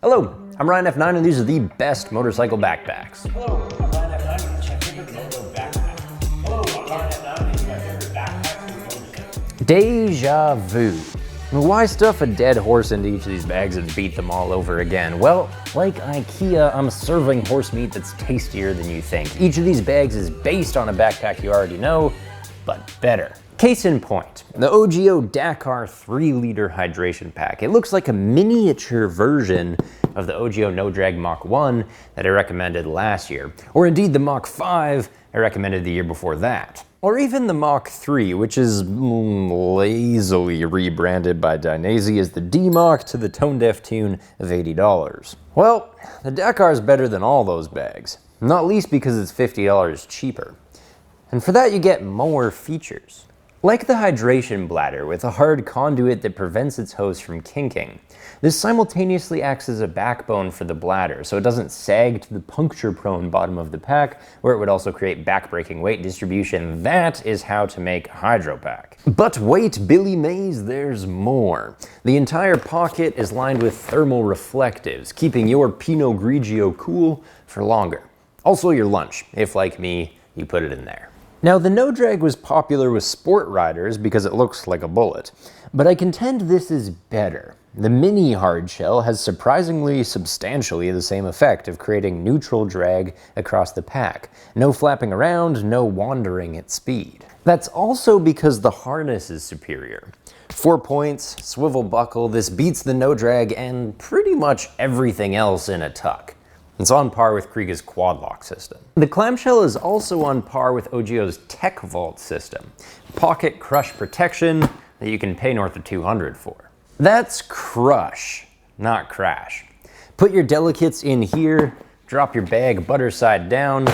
Hello, I'm Ryan F9 and these are the best motorcycle backpacks. Hello, I'm Ryan F9 and this is my favorite moto backpack. Hello, I'm Ryan F9 and this is my favorite backpack for motorcycle. Deja vu. Why stuff a dead horse into each of these bags and beat them all over again? Well, like IKEA, I'm serving horse meat that's tastier than you think. Each of these bags is based on a backpack you already know, but better. Case in point, the Ogio Dakar 3-liter hydration pack. It looks like a miniature version of the Ogio No Drag Mach 1 that I recommended last year, or indeed the Mach 5 I recommended the year before that. Or even the Mach 3, which is lazily rebranded by Dainese as the D-Mach to the tone-deaf tune of $80. Well, the Dakar is better than all those bags, not least because it's $50 cheaper. And for that you get more features. Like the hydration bladder with a hard conduit that prevents its hose from kinking. This simultaneously acts as a backbone for the bladder, so it doesn't sag to the puncture-prone bottom of the pack, where it would also create back-breaking weight distribution. That is how to make a hydro pack. But wait, Billy Mays, there's more. The entire pocket is lined with thermal reflectives, keeping your Pinot Grigio cool for longer. Also your lunch, if like me, you put it in there. Now, the No Drag was popular with sport riders because it looks like a bullet, but I contend this is better. The mini hardshell has substantially the same effect of creating neutral drag across the pack. No flapping around, no wandering at speed. That's also because the harness is superior. 4 points, swivel buckle, this beats the No Drag and pretty much everything else in a tuck. It's on par with Kriega's quad lock system. The clamshell is also on par with Ogio's Tech Vault system. Pocket crush protection that you can pay north of $200 for. That's crush, not crash. Put your delicates in here, drop your bag butter side down,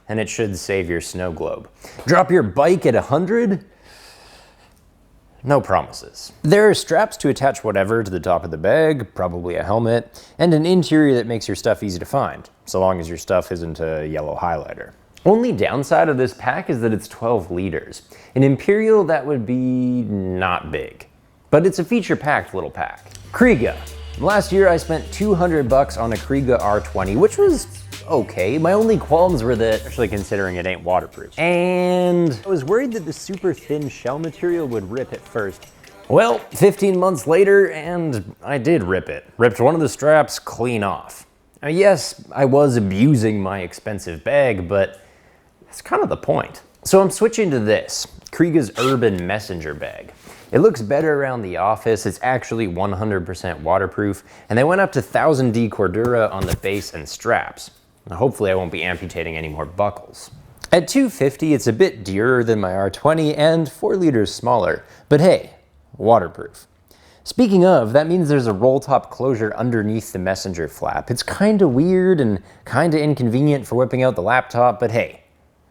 and it should save your snow globe. Drop your bike at 100? No promises. There are straps to attach whatever to the top of the bag, probably a helmet, and an interior that makes your stuff easy to find, so long as your stuff isn't a yellow highlighter. Only downside of this pack is that it's 12 liters. In Imperial, that would be not big, but it's a feature-packed little pack. Kriega. Last year I spent $200 on a Kriega R20, which was okay. My only qualms were that, especially considering it ain't waterproof. And I was worried that the super thin shell material would rip at first. Well, 15 months later, and I did rip it. Ripped one of the straps clean off. Now, yes, I was abusing my expensive bag, but that's kind of the point. So I'm switching to this, Kriega's Urban Messenger bag. It looks better around the office, it's actually 100% waterproof, and they went up to 1000D Cordura on the base and straps. Hopefully I won't be amputating any more buckles. At $250, it's a bit dearer than my R20 and 4 liters smaller, but hey, waterproof. Speaking of, that means there's a roll top closure underneath the messenger flap. It's kinda weird and kinda inconvenient for whipping out the laptop, but hey,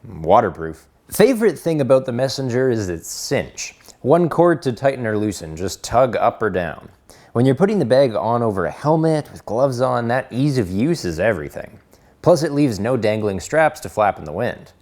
waterproof. Favorite thing about the messenger is its cinch. One cord to tighten or loosen, just tug up or down. When you're putting the bag on over a helmet with gloves on, that ease of use is everything. Plus it leaves no dangling straps to flap in the wind.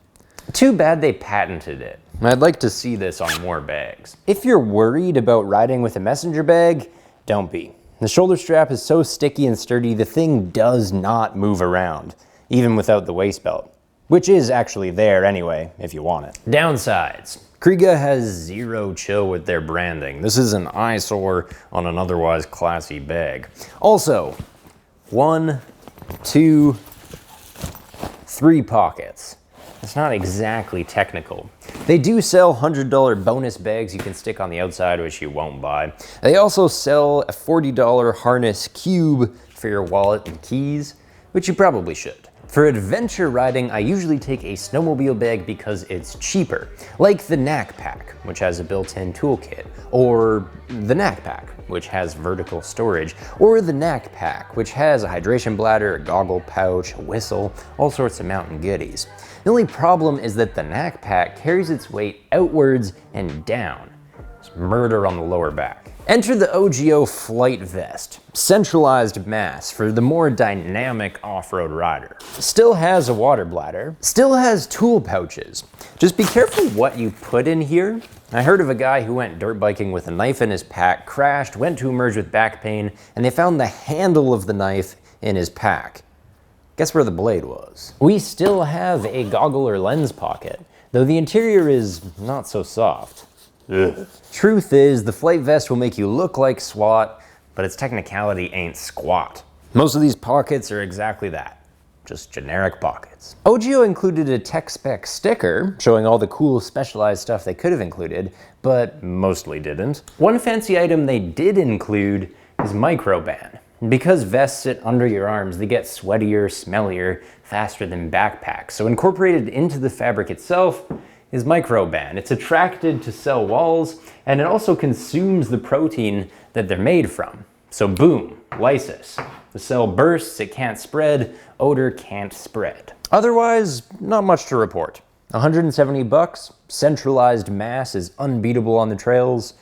Too bad they patented it. I'd like to see this on more bags. If you're worried about riding with a messenger bag, don't be. The shoulder strap is so sticky and sturdy, the thing does not move around, even without the waist belt. Which is actually there anyway, if you want it. Downsides. Kriega has zero chill with their branding. This is an eyesore on an otherwise classy bag. Also, 1, 2, 3 pockets. It's not exactly technical. They do sell $100 bonus bags you can stick on the outside, which you won't buy. They also sell a $40 harness cube for your wallet and keys, which you probably should. For adventure riding, I usually take a snowmobile bag because it's cheaper, like the Knack Pack, which has a built-in toolkit, or the Knack Pack, which has vertical storage, or the Knack Pack, which has a hydration bladder, a goggle pouch, a whistle, all sorts of mountain goodies. The only problem is that the Knack Pack carries its weight outwards and down. It's murder on the lower back. Enter the Ogio Flight Vest, centralized mass for the more dynamic off-road rider. Still has a water bladder, still has tool pouches. Just be careful what you put in here. I heard of a guy who went dirt biking with a knife in his pack, crashed, went to emerge with back pain, and they found the handle of the knife in his pack. Guess where the blade was? We still have a goggle or lens pocket, though the interior is not so soft. Ugh. Truth is, the flight vest will make you look like SWAT, but its technicality ain't squat. Most of these pockets are exactly that. Just generic pockets. Ogio included a tech spec sticker showing all the cool specialized stuff they could have included, but mostly didn't. One fancy item they did include is microban. Because vests sit under your arms, they get sweatier, smellier, faster than backpacks. So incorporated into the fabric itself is microban. It's attracted to cell walls, and it also consumes the protein that they're made from. So boom, lysis. The cell bursts, it can't spread, odor can't spread. Otherwise, not much to report. 170 bucks, centralized mass is unbeatable on the trails,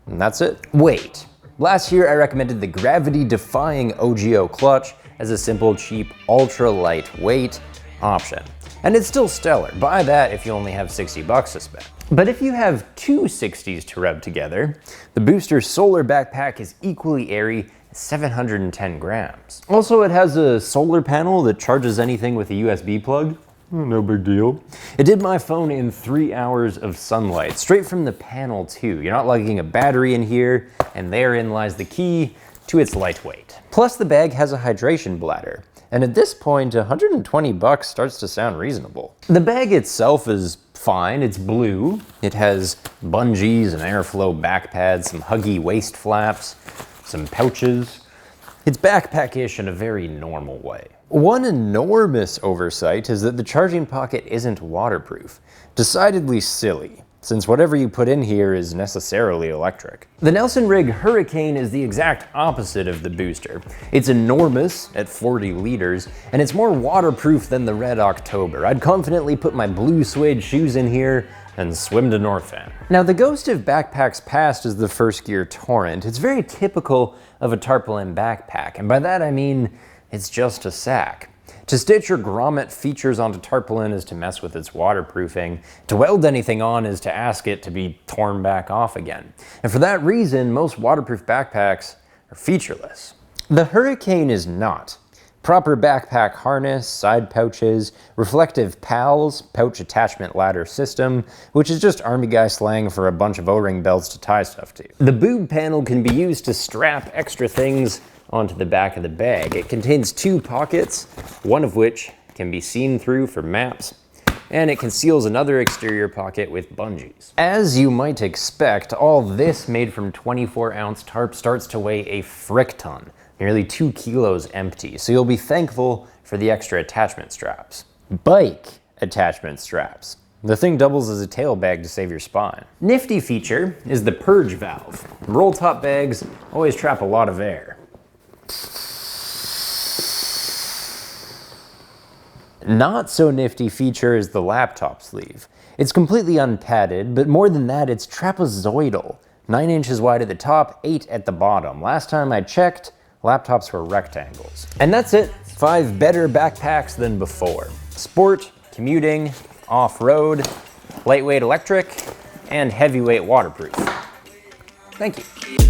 and that's it. Wait, last year I recommended the gravity-defying Ogio clutch as a simple, cheap, ultra-lightweight option. And it's still stellar. Buy that if you only have 60 bucks to spend. But if you have two 60s to rub together, the Boostr solar backpack is equally airy, 710 grams. Also, it has a solar panel that charges anything with a USB plug. No big deal. It did my phone in 3 hours of sunlight, straight from the panel too. You're not lugging a battery in here, and therein lies the key to its lightweight. Plus, the bag has a hydration bladder. And at this point, 120 bucks starts to sound reasonable. The bag itself is fine, it's blue. It has bungees, an airflow back pad, some huggy waist flaps, some pouches. It's backpack-ish in a very normal way. One enormous oversight is that the charging pocket isn't waterproof. Decidedly silly, since whatever you put in here is necessarily electric. The Nelson-Rigg Hurricane is the exact opposite of the Boostr. It's enormous at 40 liters, and it's more waterproof than the Red October. I'd confidently put my blue suede shoes in here and swim to North Van. Now, the ghost of backpacks past is the First Gear Torrent. It's very typical of a tarpaulin backpack, and by that I mean it's just a sack. To stitch your grommet features onto tarpaulin is to mess with its waterproofing. To weld anything on is to ask it to be torn back off again. And for that reason, most waterproof backpacks are featureless. The Hurricane is not. Proper backpack harness, side pouches, reflective pals, pouch attachment ladder system, which is just army guy slang for a bunch of O-ring belts to tie stuff to. The boob panel can be used to strap extra things onto the back of the bag. It contains two pockets, one of which can be seen through for maps, and it conceals another exterior pocket with bungees. As you might expect, all this made from 24-ounce tarp starts to weigh a frick ton, nearly 2 kilos empty, so you'll be thankful for the extra attachment straps. Bike attachment straps. The thing doubles as a tail bag to save your spine. Nifty feature is the purge valve. Roll top bags always trap a lot of air. Not so nifty feature is the laptop sleeve. It's completely unpadded, but more than that, it's trapezoidal. 9 inches wide at the top, 8 at the bottom. Last time I checked, laptops were rectangles. And that's it. 5 better backpacks than before. Sport, commuting, off-road, lightweight electric, and heavyweight waterproof. Thank you.